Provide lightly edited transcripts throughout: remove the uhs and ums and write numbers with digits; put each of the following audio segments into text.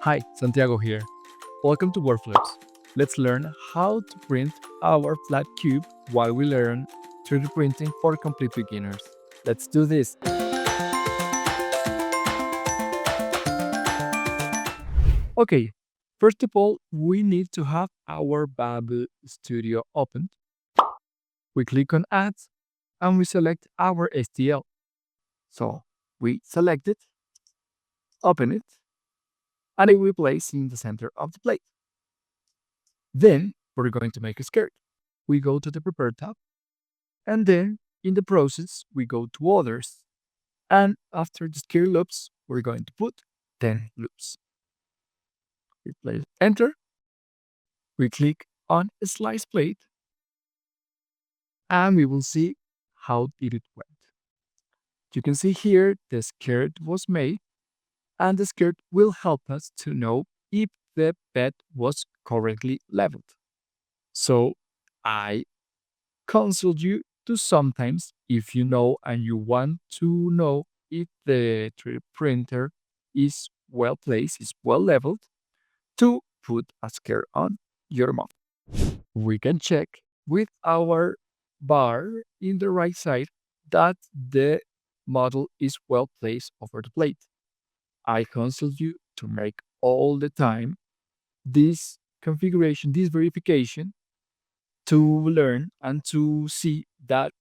Hi, Santiago here. Welcome to Workflips. Let's learn how to print our flat cube while we learn 3D printing for complete beginners. Let's do this. Okay, first of all, we need to have our Bambu Studio open. We click on Add and we select our STL. So we select it, open it, and it will place in the center of the plate. Then we're going to make a skirt. We go to the Prepare tab, and then in the process, we go to Others. And after the skirt loops, we're going to put 10 loops. We place Enter. We click on a Slice Plate, and we will see how did it went. You can see here the skirt was made, and the skirt will help us to know if the bed was correctly leveled. So I counsel you to sometimes, if you know and you want to know if the 3D printer is well placed, is well leveled, to put a scale on your model. We can check with our bar in the right side that the model is well placed over the plate. I counsel you to make all the time this configuration, this verification, to learn and to see that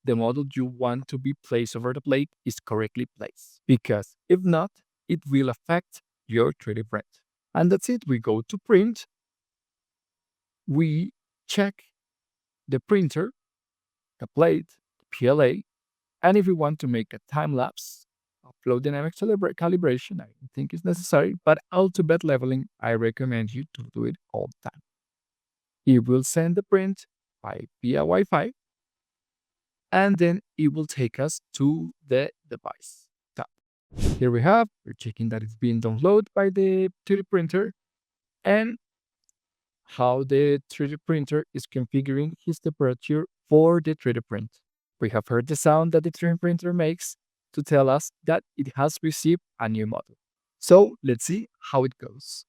the model you want to be placed over the plate is correctly placed. Because if not, it will affect your 3D print. And that's it. We go to print. We check the printer, the plate, the PLA, and if we want to make a time lapse, upload dynamic calibration, I don't think it's necessary, but auto bed leveling, I recommend you to do it all the time. It will send the print via Wi-Fi, and then it will take us to the device tab. Here we have, we're checking that it's being downloaded by the 3D printer and how the 3D printer is configuring his temperature for the 3D print. We have heard the sound that the 3D printer makes to tell us that it has received a new model. So let's see how it goes.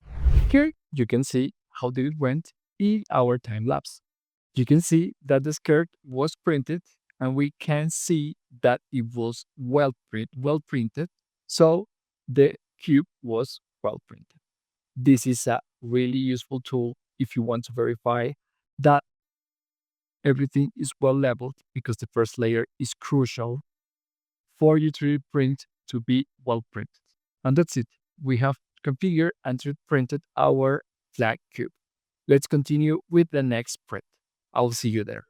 Here you can see how did it went in our time lapse. You can see that the skirt was printed and we can see that it was well printed. So the cube was well printed. This is a really useful tool if you want to verify that everything is well leveled, because the first layer is crucial for your 3D print to be well printed. And that's it. We have configured and 3D printed our flat cube. Let's continue with the next print. I'll see you there.